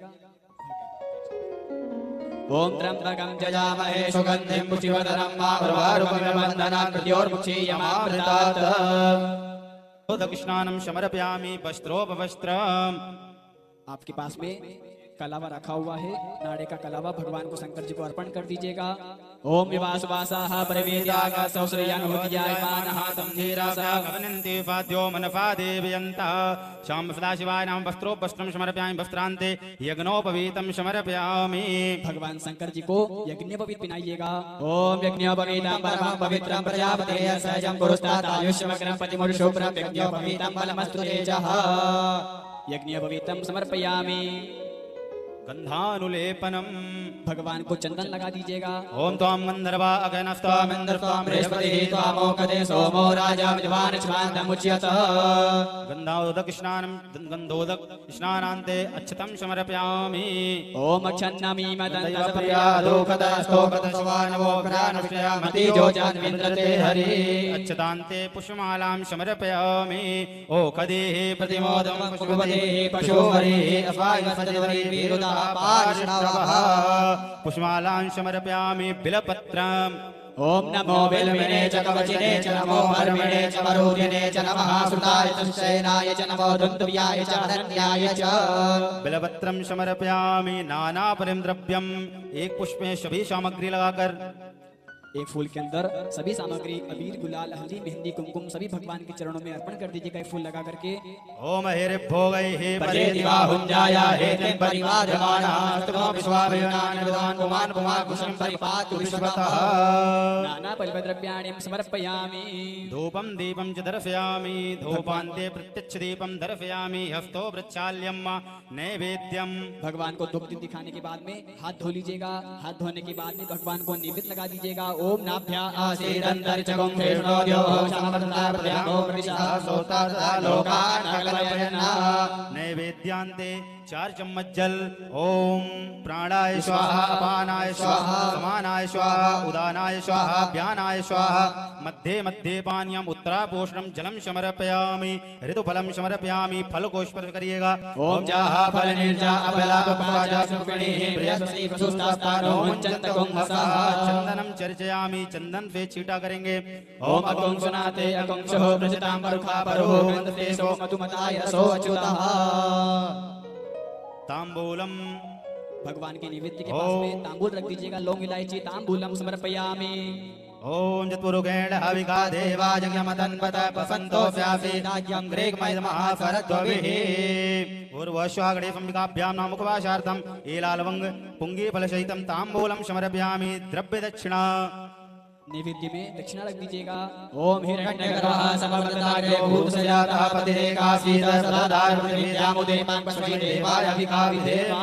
ओम त्र्यंबकं यजामहे सुगंधिं पुष्टिवर्धनं मामरुवारुकमिव बन्धनात् मृत्योर्मुक्षीयमामृतात्। उदक स्नानं समर्पयामि। वस्त्रोपवस्त्रम् आपके पास में कलावा रखा हुआ है, नाड़े का कलावा भगवान को शंकर जी को अर्पण कर दीजिएगा। ओम विवासवासाः परवेद्यागा सौश्रयानुभूतियायमानः तं धीरासः गमनन्ति फाद्यो मनफा देवयन्तः। शाम सदाशिवाय नाम वस्त्रोपवस्त्रं समर्पयामि। वस्त्रान्ते यज्ञोपवीतं समर्पयामि। भगवान शंकर जी को यज्ञोपवीत पिनाइएगा। ओम यज्ञोपवीतं परमं पवित्रं प्रजापतेः सहजं पुरुस्तात् आयुष्यमग्रं पतिमुरुशुभ्रं यज्ञोपवीतं फलमस्तु तेजः। यज्ञोपवीतं समर्पयामि। गंधानुलेपनम भगवान को चंदन लगा दीजिएगा। ओम त्वां गंधर्वा अगनस्त्वामिन्द्रस्त्वां बृहस्पतिः त्वामोकदे सोमो राजा विद्वान् स्वान्तमुच्यत। गंधोदक स्नानं गंधोदक स्नानान्ते अच्छतं समर्पयामि। ओम क्षन्नमीमदन्तप्रियादोकदस्वानवोग्रानविषयामतिजोजान्विन्द्रते हरि। अच्छतान्ते पुष्पमालां समर्पयामि। ओकदेः प्रतिमोदं पुष्पवदेः पशुवरेः अस्वायुवसतिवरेः वीरुदा पार्ष्णवः। पुष्पमालां समर्पयामि। बिलपत्रम् ओम नमो बिल्विने च कवचिने च नमो हर्मिणे च वरुदिने च नमः श्रुताय च शयनाय च नमो दुन्दुभ्याय च अनन्याय च। बिलपत्रं समर्पयामि। नाना परिम द्रव्यम एक पुष्प में सभी सामग्री लगाकर एक फूल के अंदर सभी सामग्री अबीर, गुलाल, हल्दी, मेहंदी, कुमकुम सभी भगवान के चरणों में अर्पण कर दीजिएगा। एक फूल लगा करके ओम हेरे भोगै हे परे दिवाहुञ्जाया हेतिं परिवार्यमाणः स्तुतो विश्वाभयानानि विद्वान् पुमान् पुमान् कुशलं परिपातु विश्वतः। नाना परिद्रव्याणि समर्पयामि। धूपं दीपं च दर्शयामि। धूपान्ते प्रत्यक्ष दीपं दर्शयामि। हस्तो वृक्षाल्यं नैवेद्यम भगवान को धूप दीप दिखाने के बाद में हाथ धो लीजिएगा। हाथ धोने के बाद में भगवान को निवेद्य लगा दीजिएगा। ओम नाभ्या आसीदन्तरिक्षगुं कृष्णोद्यो समर्पयामो प्रतिशः सोतादा लोकानकलयन्ना। नैवेद्यान्ते 4 चम्मच जल। ओम प्राणाय स्वाहा, अपानाय स्वाहा, समानाय स्वाहा, उदानाय स्वाहा, व्यानाय स्वाहा। मध्ये मध्ये पानीयम् उत्तरापोषणं जलम समर्पयामि। ऋतुफलं समर्पयामि। फल को स्पर्श करिएगा। ओम जाहा फल निर्जा अफलापपाजा सुपिणीः बृहस्पति वसुस्तास्तानो मुञ्चन्तकुं हसः। चंदनम चर्चयामि। चंदन से छींटा करेंगे। ओम अकुं सुनाते अकुंशो प्रजतां परुखा परो गन्धते सोमतुमताय रसो अच्युतः। तांबूलम भगवान के निवेद्य के पास में तांबूल रख दीजिएगा। लौंग इलायची तांबूलम समर्पयामि। ओम जत्पुरुगेण हविका देवा जज्ञमतन्वत पसन्तो व्यासेनाज्ञं ग्रेगमयमः फरद्वभिः। पूर्वश्वागणे संविकाभ्यां नामुखवाशार्थम् एलालवंग पुंगीफलसहितं तांबूलं समर्पयामि। द्रव्य दक्षिणा नैवेद्य में दक्षिणा रख दीजिएगा। ओम हिरण्यगर्भः समवर्तताग्रे भूतसजातः पतिरेकासीत सदाधारपृथिवीद्यामुदेवां पश्वि देवाय अभिकाविधेम।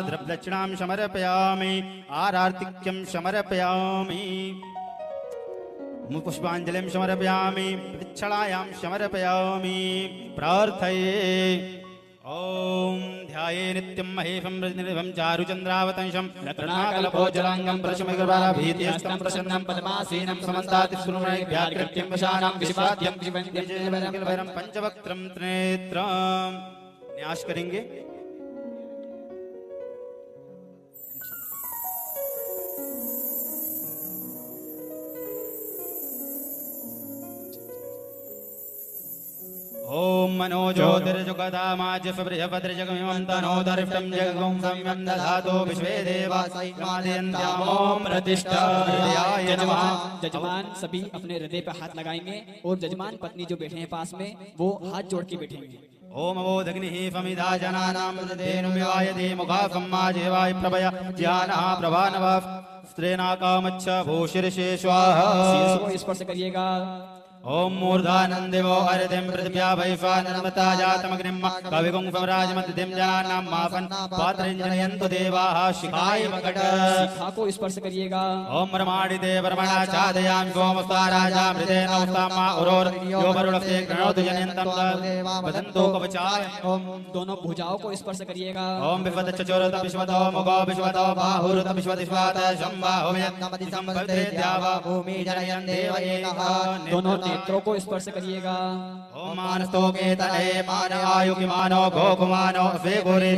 द्रव्य दक्षिणां समर्पयामि। आरार्तिक्यं समर्पयामि। पुष्पाञ्जलिं समर्पयामि। प्रदक्षिणायां समर्पयामि। प्रार्थये ओम ध्याये नित्यं महेशं रजनिभं चारुचन्द्रावतंशं रत्नाकल्पोज्जलाङ्गं प्रशमगर्भाभीतिहस्तं प्रसन्नं पद्मासीनं समन्तातिस्फुरणैर्व्याकृत्यं वशानां विशिवाद्यं विवरं पंचवक्त्रं त्रिनेत्रं। न्यास करेंगे। ओम मनोज्योतिर्जुगदामाज्यफबृहभद्रजगमिमं तनोदर्ष्टं जगं सम्यं दधातु विश्वे देवा ओम प्रतिष्ठा नमः। जजमान सभी अपने हृदय पे हाथ लगाएंगे और जजमान पत्नी जो बैठे हैं पास में वो हाथ जोड़ के बैठेंगे। ओम अवोदग्निः फमिदा जनानां मृतेनु विवायते मुखाफं माजेवाय प्रभया ज्ञानः प्रभानव स्त्रेनाकामच्छ भूषिर्षे स्वाहा। शीर्ष को स्पर्श करिएगा। ओम मूर्धानन्देवो हरितिं पृथिव्या वैश्वानरमता जातमग्निं कविगुं स्वराजमतिं जनानां माफन् पात्रञ्जनयन्तु देवाः शिखाय मकट। शिखा को स्पर्श करिएगा। ओम ब्रह्माणिते ब्रह्मणा चादयामि सोमस्ता राजा मृतेन उस्तामा उरोर यो वरुणस्ते गणोतु जनयन्तं वदन्तो कवचाय। ओम दोनों भुजाओं को स्पर्श करिएगा। ओम विश्वत चचोरत विश्वतो मुखो विश्वतो बाहुरुत विश्वतिष्वात संबाहुमेत्तमति संभद्रे द्यावा भूमि जनयन् देव एकः। दोनों नेत्रों को स्पर्श करिएगा। ओम मानस्तो केतने मान आयुकि मानो गोकुमानो स्वेगुरे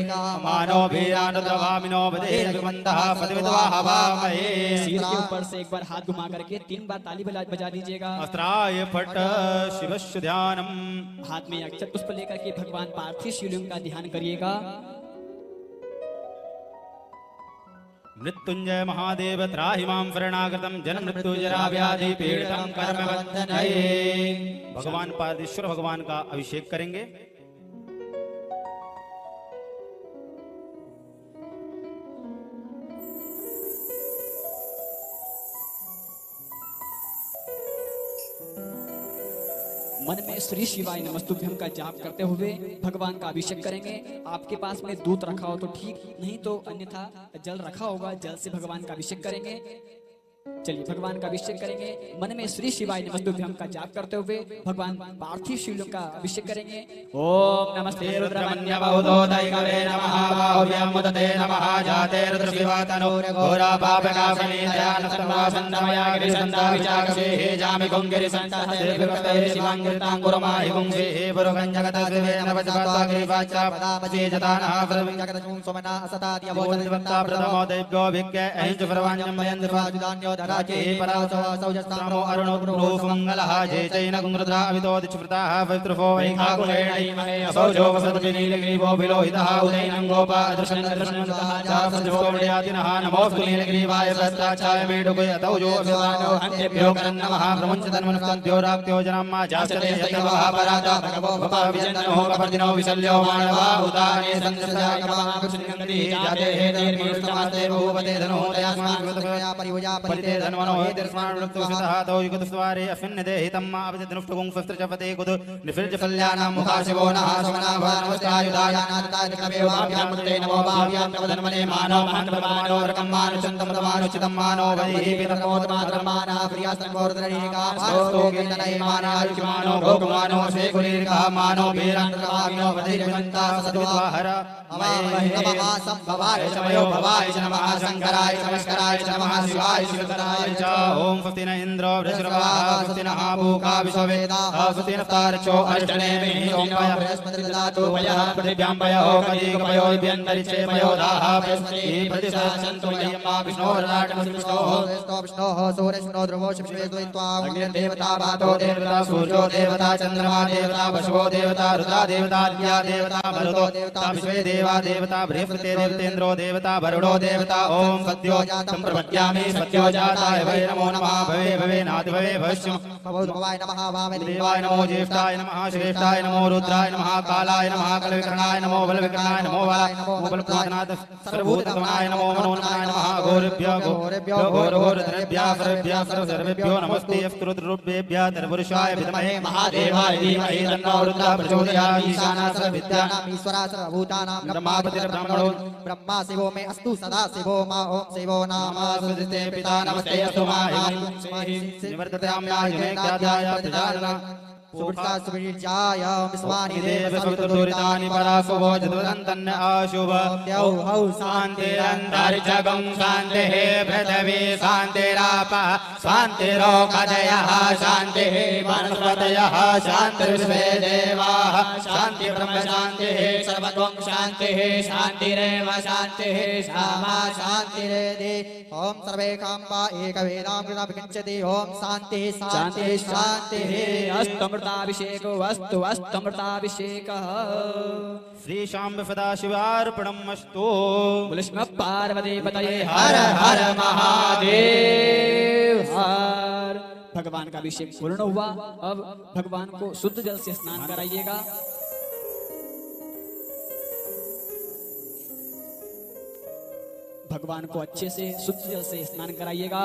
मानो भीरानुद्रवामिनो वदेर्विमन्दः पतिविद्वा हवामहे। शीर के ऊपर से एक बार हाथ घुमा करके 3 बार ताली बजा दीजिएगा। अस्त्राय फट शिवस्य ध्यानम्। हाथ में अक्षत पुष्प लेकर के भगवान पार्थिव शिवलिंग का ध्यान करिएगा। मृत्युंजय महादेव त्राहि मां शरणागतं जन्म मृत्यु जरा व्याधि पीड़ितं कर्म बंधनये। भगवान पार्थिवेश्वर भगवान का अभिषेक करेंगे। मन में श्री शिवाय नमस्तुभ्यम का जाप करते हुए भगवान का अभिषेक करेंगे। आपके पास में दूध रखा हो तो ठीक, नहीं तो अन्यथा जल रखा होगा, जल से भगवान का अभिषेक करेंगे। चलिए भगवान का अभिषेक करेंगे। मन में श्री शिवाय नमस्तुभ्यम का जाप करते हुए भगवान पार्थिव शिवलिंग का अभिषेक करेंगे। ओम नमस्ते रुद्रमन्यवोदयिकवे नमः बाहुव्यां मुदते नमः जाते रुद्रशिवातनो घोरा पापनाशनी दयानस्तमासन्दमया गिरिसन्दा विचाकशेः जामि कुङ्गिरिसन्तः देवकतैः शिवाङ्गिरिताङ्कुरमाहि पुंसेः पुरुगञ्जगतस्वेन वचपात्वागिरिवाचा पदामसे जतानः प्रविञ्जगतचुं सोमना असताद्यवोचनिवक्ता प्रथमो दैव्यो भिक्के अहिंच प्रवाञ्जं मयन्द्रवाजुदान्यो धराचे परासो सौजस्तामो अरुणो गुरुः मंगलः जय चैन गुंरुद्रा अवितो दिच्छुप्रताः पवित्रफो वैखाकुलेणैमहे असौजो वसतुनीलग्रीवो विलोहितः उदैनं गोपा दर्शनदर्शनतः चासद्भोमणयातिनः नमोऽस्तु नीलग्रीवाय सहस्राक्षाय मेढुके अतौजो अभिवानो अन्येभ्यो करन्नमः प्रमुञ्चतन्मनुस्तन्त्यो राक्त्यो जनाम्मा जाचते यतवः पराता भगवो भपा विजन्नो कपर्दिनो विशल्यो मानवा उदाने सन्दर्शयाय कमः कुशलिनगरी जाते हेतेर्मीष्टमास्ते भूपते धनो दयास्मान् कृतकया परिवजा परिते धन्वनो हेतिर्स्मान् वृत्तुषितः तौ युगतस्वारे अस्मिन् देहितम्मा अभिजनुष्टुगुं स्वस्त्रचपते कुदु निफिर्जफल्यानां मुखाशिवो नः समनाभा नमस्कायुधायानादितादिकमेवाभ्यां मुदते नमो भाव्यां नवधन्मने मानो महान्तमानो रकम्मानो चन्दमतमानो चितम्मानो वैहिपितर्मोतमातर्मानः प्रियास्तम्बोर्धरणीकामास्तो केतनैमानो आयुष्मानो भोगमानो शेकुलीर्कः मानो वीरान्तरमामिनो वधैर्यवन्ता सद्विद्वाहर नमः संभवाय च मयो भवाय च नमः शङ्कराय च नमस्काराय च नमः शिवाय शिवतराय च। ओम स्वस्ति न इन्द्रो वृषभाः स्वस्ति नः पूषा विश्ववेदाः स्वस्ति नस्तार्क्ष्यो अरिष्टनेमिः सोमपयः बृहस्पतिर्ददातु पयः पृथिव्यां पयो कदीकपयो दिव्यन्तरिक्षे पयोधाः बृहस्पतिः प्रतिशासन्तु यम्मा विष्णोर्नाटमस्विष्णोः विष्णोः सूर्यष्णो ध्रुवो शिवश्वेत्वाम् अग्निर्देवता भातो देवता सूर्यो देवता चन्द्रमा देवता वशवो देवता रुद्रा देवता दिव्या देवता मरुतो देवता विश्वे देवा देवता बृहस्पति देवतेन्द्रो देवता वरुणो देवता ओम सत्यो जातं प्रपद्यामि सत्यो जाताय वै नमो नमः भवे भवे नाथ भवे भविष्यं भवाय नमः वामे देवाय नमो ज्येष्ठाय नमः श्रेष्ठाय नमो रुद्राय नमः कालाय नमः कलविकरणाय नमो बलविकरणाय नमो बलाय नमो बलप्रदानाथ सर्वभूतगमनाय नमो मनोन्मनाय नमः घोरेभ्यो घोरेभ्यो घोरघोरधरेभ्यः सर्वेभ्यः सर्वसर्वेभ्यो नमस्ते अस्तुरुद्रुभ्येभ्यः तर्पुरुषाय विद्महे महादेवाय धीमहि तन्नो रुद्रः प्रचोदयात् ईशानः सर्वविद्यानाम् ईश्वरः सर्वभूतानां ब्रह्मापतिर्ब्रह्मणो ब्रह्मा शिवो मे अस्तु सदा शिवो मा ओम शिवो नाम सुदिते पिता नमस्ते अस्तु माहि निवर्तताम्यायुमे ज्ञाताय प्रजानः सुवृता सुविजाय विस्मानि देव सवितुर्दुरितानि पराशुभो जदुदन्तन्न आशुभ द्यौ हौ शान्तिरन्तरिक्षगं शान्तिः पृथिवी शान्तिरापः शान्तिरोषधयः शान्तिः वनस्पतयः शान्तिर्विश्वे देवाः शान्ति ब्रह्म शान्तिः सर्वत्वं शान्तिः शान्तिरेव शान्तिः श्यामा शान्तिरेधि ॐ सर्वेषां वा एकवेदां कृतभिषति ॐ शान्तिः शान्तिः शान्तिः अस्तमृताभिषेको अस्तु अस्तमृताभिषेकः श्रीशाम्ब सदाशिवार्पणमस्तु बोले पार्वती पतये हर हर महादेव हर। भगवान का अभिषेक पूर्ण हुआ। अब भगवान को शुद्ध जल से स्नान कराइएगा। भगवान को अच्छे से शुद्ध जल से स्नान कराइएगा।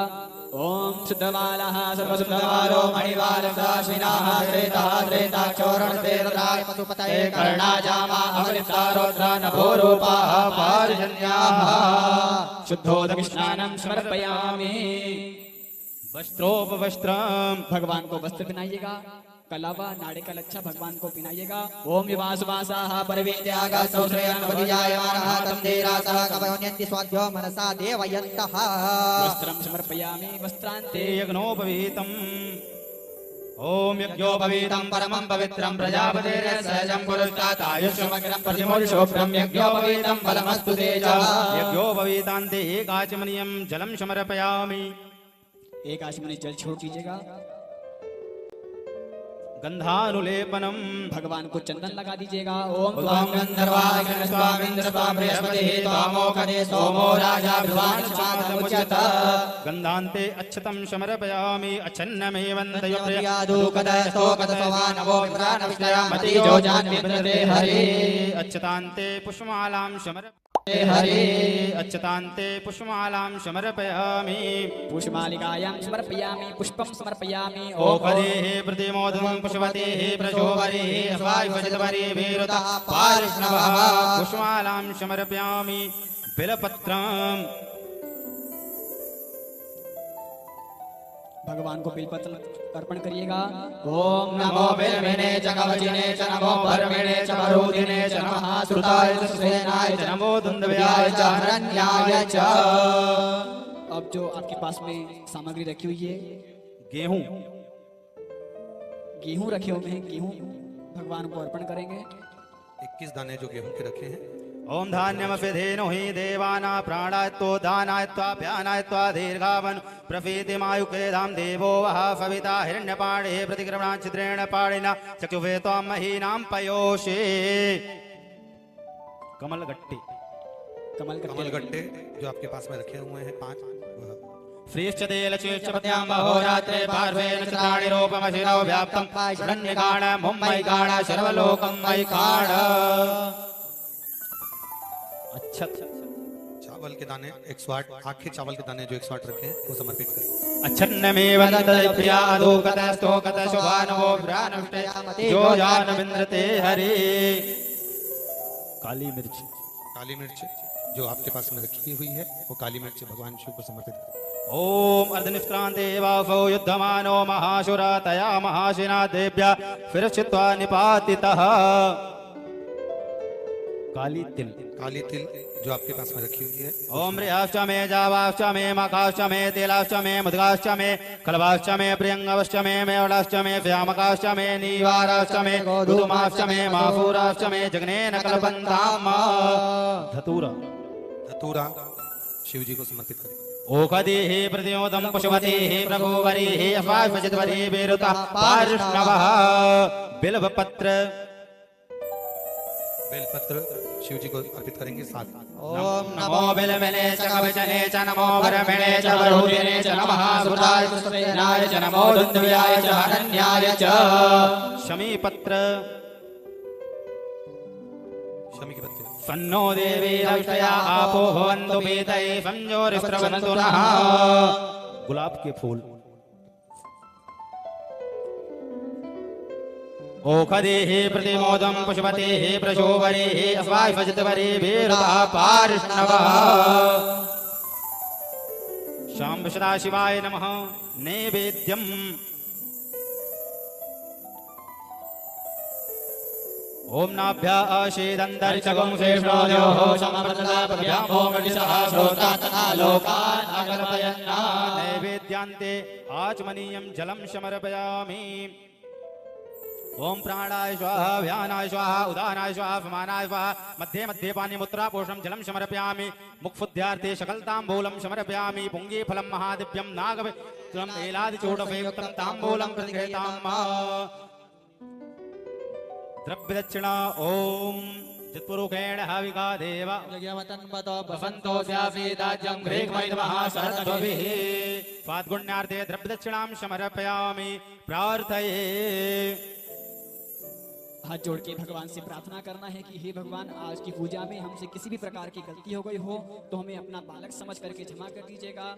ओम शुद्धवालः सर्वशुद्धवालो मणिवालः दाशिनाः श्रेतः श्रेताक्षोरणस्तेरद्राय पशुपतये कर्णाजामा अमृतारोद्र नभोरूपाः पारिजन्याः शुद्धोदकस्नानं समर्पयामि। वस्त्रोपवस्त्रम् भगवान को वस्त्र पहनाइएगा। कलावा नाड़े का लच्छा भगवान को पहनाइएगा। ओम विवासवासाः परवेद्यागा सौश्रयानवधिजायमानः तन्देरासः कवयोन्यन्ति स्वाध्यो मनसा देवयन्तः वस्त्रं समर्पयामि। वस्त्रान्ते यज्ञोपवीतम् ओम यज्ञोपवीतं परमं पवित्रं प्रजापतिर्सहजं पुरुषात् आयुष्यमग्रं प्रतिमोक्षोऽभ्रं यज्ञोपवीतं फलमस्तु तेजः। यज्ञोपवीतान्ते एकाचमनीयं जलं समर्पयामि। एक आचमनी जल छोड़ दीजिएगा। गंधानुलेपनम भगवान को चंदन लगा दीजिएगा। ओम त्वां गन्धर्वाय स्वामिन्द्र स्वां बृहस्पतिः त्वामोकदे सोमो राजा भगवान् स्वातमुच्यत गन्धान्ते अच्छतं समर्पयामि। अच्छन्नमेवन्तयो प्रियादुकदस्तोकदसवानवो विप्राणविष्टयामति जोजान्विन्द्रे हरि अच्छतान्ते पुष्पमालां हरि अच्छतान्ते पुष्पमालां समर्पयामि। पुष्पमालिकायां समर्पयामि। पुष्पं समर्पयामि। ओकदेः प्रतिमोदं पुष्पतेः प्रशोभरेः स्वायुपचितवरे वीरुतः पारिष्णवः पुष्पमालां समर्पयामि। बिलपत्रम् भगवान को बिलपत्र अर्पण करिएगा। ओम नमो बिल्विने च कवचिने च नमो परमिणे च वरुदिने च नमः श्रुताय च श्रेनाय च नमो दुन्दव्याय च हरण्याय च। अब जो आपके पास में सामग्री रखी हुई है, गेहूं गेहूं रखे हुए हैं, गेहूं भगवान को अर्पण करेंगे। 21 दाने जो गेहूं के रखे हैं। ओम धान्यमफिधेनु हि देवाना प्राणाय त्वो दानाय त्वाभ्यानाय त्वा दीर्घावनु प्रफीतिमायुकेधां देवो वः सविता हिरण्यपाणे प्रतिक्रमणाच्छिद्रेण पाणिना चक्षुषे त्वां महीनां पयोषे। कमलगट्टे कमलगट्टे जो आपके पास में रखे हुए हैं 5। श्रीश्च देलचेक्षपत्यां महोरात्रे पार्श्वे नक्षत्राणि रूपमशिनो व्याप्तं शरण्यकाण मुम्मैकाण सर्वलोकं मैकाण। अच्छा चावल के दाने 108, आखे चावल के दाने जो 108 रखे हैं वो समर्पित करें। अच्छन्नमेव तदप्रियादोकतस्तोकत शुभानवो भ्रानष्टयामति जो जानविन्द्रते हरे। काली मिर्च जो आपके पास में रखी हुई है वो काली मिर्च भगवान शिव को समर्पित करें। ओम अर्धनिष्क्रांते वासो युद्धमानो महाशुरा तया महाशिना देव्या फिर चित्वा निपातितः। काली तिल जो आपके पास में रखी हुई है। ओम रियाश्च मे जावाश्च मे मकाश्च मे तिलाश्च मे मुद्गाश्च मे कलवाश्च मे प्रियंगवश्च मे मेवलाश्च मे श्यामकाश्च मे नीवाराश्च मे गोधूमाश्च मे माफूराश्च मे जगनेन कल्पन्ताम्। धतूरा शिव जी को समर्पित करें। ओकदेः प्रतिमोदं पशुपतेः प्रभुवरेः स्वाश्वचितवरे वीरुतः पारिष्णवः। बेलपत्र शिव जी को अर्पित करेंगे। 7 ओम नमो बिल्विने च कवचने च नमो वरमिणे च वरुदिने च नमः श्रुताय च श्रेनाय च नमो दुन्दव्याय च हरण्याय च। शमीपत्र शमी के पत्ते। सन्नो देवी हविष्टया आपो भवन्तु पीतये संजोरिस्रवन्तु नः। गुलाब के फूल। ओखदेः प्रतिमोदं पुष्पतेः प्रशोभरेः स्वाश्वचितवरे वीरुतः पारिष्णवः। शाम्ब सदाशिवाय नमः। नैवेद्यम् ओम नाभ्याशेदन्तरिक्षगं श्रेष्ठोऽयोः समवर्तताभ्याम् ओम दिशः श्रोता तथा लोकान् अकल्पयन्ना नैवेद्यान्ते आचमनीयं जलं समर्पयामि। ओम प्राणाय स्वाहा व्यानाय स्वाहा उदानाय स्वाहा समानाय स्वाहा मध्ये मध्ये पानीमुत्रापोषणं जलं समर्पयामि। मुखफुद्ध्यार्थे सकलताम्बूलं समर्पयामि। पुंगे फलं महादिव्यं नागवेत्रं एलादिचूडफेयुक्तं ताम्बूलं प्रतिगृहीताम्। द्रव्यदक्षिणा ओम जित्पुरुषेण हविका देव यज्ञवतन्वतो वसन्तो स्यासीदाज्यं ग्रीग्मैदमः शरद्भिः स्वाद्गुण्यार्थे द्रव्यदक्षिणां समर्पयामि। प्रार्थये हाथ जोड़ के भगवान से प्रार्थना करना है कि हे भगवान, आज की पूजा में हमसे किसी भी प्रकार की गलती हो गई हो तो हमें अपना बालक समझ करके क्षमा कर दीजिएगा।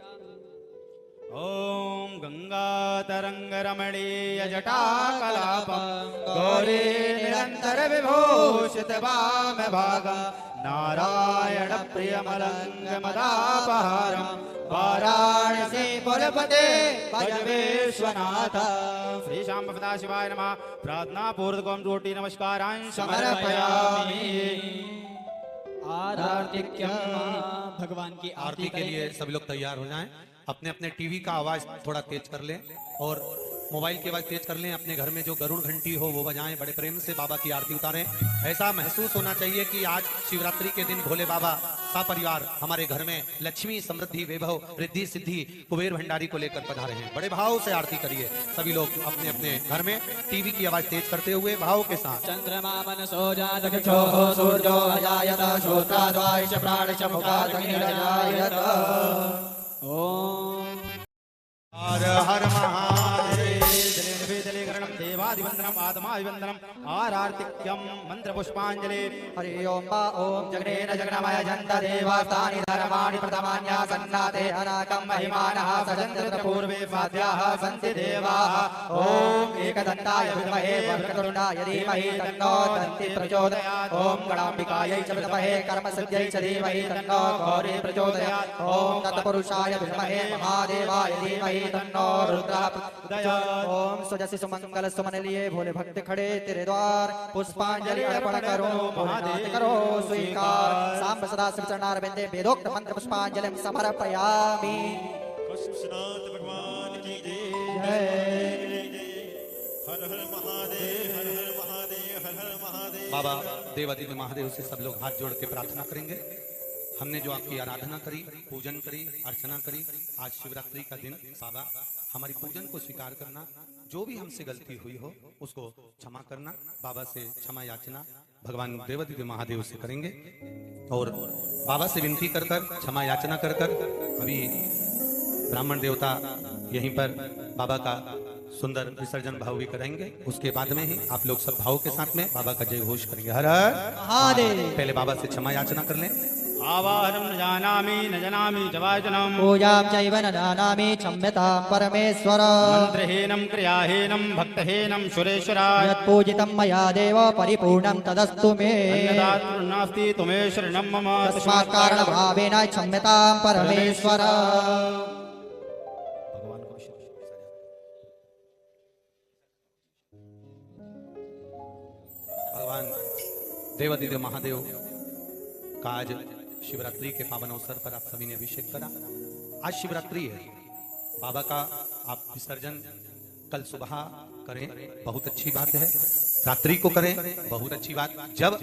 ओम गंगातरंगरमणीय जटाकलापं गौरी निरंतर विभूषित वाम भागं नारायण प्रियमलंग मदापहारं वाराणसी पुरपते भज विश्वनाथ। श्री शाम सदाशिवाय नमः। प्रार्थना पूर्वकं कोटि नमस्कारान् समर्पयामि। आराधिक्यम भगवान की आरती के लिए सभी लोग तैयार हो जाएं। अपने अपने टीवी का आवाज थोड़ा तेज कर लें और मोबाइल की आवाज तेज कर लें। अपने घर में जो गरुड़ घंटी हो वो बजाएं। बड़े प्रेम से बाबा की आरती उतारें। ऐसा महसूस होना चाहिए कि आज शिवरात्रि के दिन भोले बाबा सपरिवार हमारे घर में लक्ष्मी समृद्धि वैभव रिद्धि सिद्धि कुबेर भंडारी को लेकर पधारे हैं। बड़े भाव से आरती करिए सभी लोग अपने अपने घर में टीवी की आवाज तेज करते हुए भाव के साथ। चंद्रमा मनसो जात दक्षोः सूर्यो अजायत श्रोत्राद्वायश प्राणश मुखादग्निरजायत। ओम हर हर महादेव। जलेन देवादिवंदनम आत्माभिवंदनम आरार्तिक्यम मंत्र पुष्पांजलि। हरि ओम ओम जगनेन जगन्मय जन्त देवास्तानि धर्माणि प्रथमान्यासन्नाते अनाकं महिमानः सजन्त्र पूर्वे फाद्याः सन्ति देवाः। ओम एकदन्ताय विद्महे वक्रतुण्डाय धीमहि तन्नो दन्ति प्रचोदयात्। ओम गणाम्बिकायै च विद्महे कर्मसिद्ध्यै च धीमहि तन्नो गौरी प्रचोदयात्। ओम तत्पुरुषाय विद्महे महादेवाय धीमहि तन्नो रुद्रः प्रचोदयात्। ओम सुजसि सुमंगल सुमन लिए भोले भक्त खड़े तेरे द्वार पुष्पांजलि अर्पण करो महादेव करो स्वीकार। सांब सदा शिव चरणारविंदे वेदोक्त मंत्र पुष्पांजलि समर्पयामि। पशुपतिनाथ भगवान की जय। हर हर महादेव हर हर महादेव हर हर महादेव। बाबा देवादित्य महादेव से सब लोग हाथ जोड़ के प्रार्थना करेंगे। हमने जो आपकी आराधना करी, पूजन करी, अर्चना करी, आज शिवरात्रि का दिन बाबा हमारी पूजन को स्वीकार करना। जो भी हमसे गलती हुई हो उसको क्षमा करना। बाबा से क्षमा याचना भगवान देवादित्य महादेव से करेंगे और बाबा से विनती कर कर क्षमा याचना कर कर अभी ब्राह्मण देवता यहीं पर बाबा का सुंदर विसर्जन भाव भी करेंगे। उसके बाद में ही आप लोग सब भाव के साथ में बाबा का जय घोष करेंगे। हर हर महादेव। पहले बाबा से क्षमा याचना कर लें। आवाहनं न जानामि न जानामि च वाचनं पूजां चैव न जानामि क्षम्यतां परमेश्वर। मन्त्रहीनं क्रियाहीनं भक्तहीनं सुरेश्वराय। यत्पूजितं मया देव परिपूर्णं तदस्तु मे। अन्नदातृर्नास्ति तुमे शरणं मम। तस्मात् कारणभावेन क्षम्यतां परमेश्वर। भगवान देवादिदेव महादेव का आज शिवरात्रि के पावन अवसर पर आप सभी ने अभिषेक करा। आज शिवरात्रि है। बाबा का आप विसर्जन कल सुबह करें, बहुत अच्छी बात है। रात्रि को करें, बहुत अच्छी बात। जब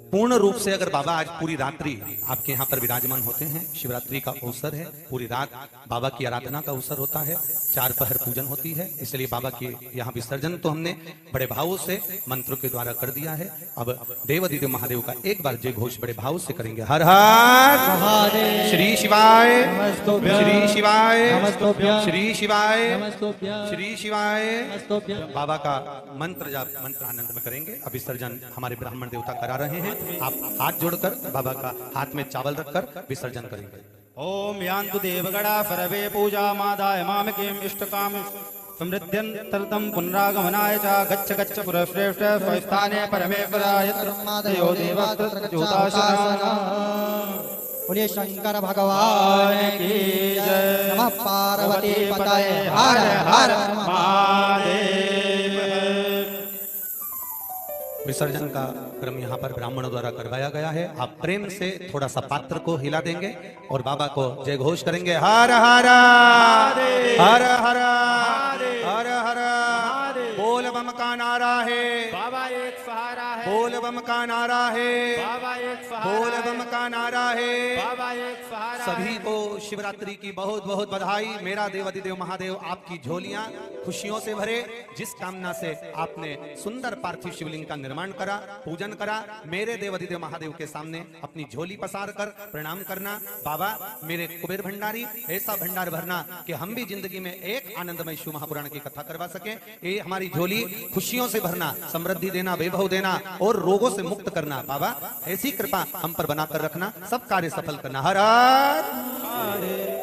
पूर्ण रूप से अगर बाबा आज पूरी रात्रि आपके यहाँ पर विराजमान होते हैं, शिवरात्रि का अवसर है, पूरी रात बाबा की आराधना का अवसर होता है, 4 पहर पूजन होती है, इसलिए बाबा के यहाँ विसर्जन तो हमने बड़े भाव से मंत्रों के द्वारा कर दिया है। अब देवादिदेव महादेव का एक बार जय घोष बड़े भाव से करेंगे। हर हर महादेव। श्री शिवाय नमस्तुभ्यं। श्री शिवाय नमस्तुभ्यं। श्री शिवाय नमस्तुभ्यं। श्री शिवाय। नमस्तुभ्यं। बाबा का मंत्र जाप मंत्र आनंद में करेंगे। अब विसर्जन हमारे ब्राह्मण देवता करा रहे हैं। आप हाथ जोड़कर बाबा का हाथ में चावल रखकर विसर्जन करेंगे। ओम यान्तु देवगणा सर्वे पूजा मादाय मामकीम् इष्टकाम समृद्ध्यन्तर्तं पुनरागमनाय च गच्छ गच्छ पुरश्रेष्ठ स्वस्थाने परमेश्वराय ब्रह्मादयो देवस्तत्र ज्योताशना। बोलिए शंकर भगवान की जय। नमः पार्वती पतये हर हर महादेव। विसर्जन का क्रम यहाँ पर ब्राह्मणों द्वारा करवाया गया है। आप प्रेम से थोड़ा सा पात्र को हिला देंगे और बाबा को जय घोष करेंगे। हर हर हर हर हर हर बोल बम का नारा है, बाबा एक सहारा है, बोल बम का नारा है, बाबा एक सहारा बोल है, बम का नारा है। बाबा एक सहारा सभी है। को शिवरात्रि की बहुत बहुत बधाई। मेरा देवाधिदेव महादेव आपकी झोलियां खुशियों से भरे। जिस कामना से आपने सुंदर पार्थिव शिवलिंग का निर्माण करा, पूजन करा, मेरे देवाधिदेव महादेव के सामने अपनी झोली पसार कर प्रणाम करना। बाबा मेरे कुबेर भंडारी ऐसा भंडार भरना कि हम भी जिंदगी में एक आनंदमय शिव महापुराण की कथा करवा सके। ये हमारी झोली खुशियों से भरना, समृद्धि देना, वैभव देना और रोगों से मुक्त करना। बाबा ऐसी कृपा हम पर बनाकर रखना, सब कार्य सफल करना। हर हर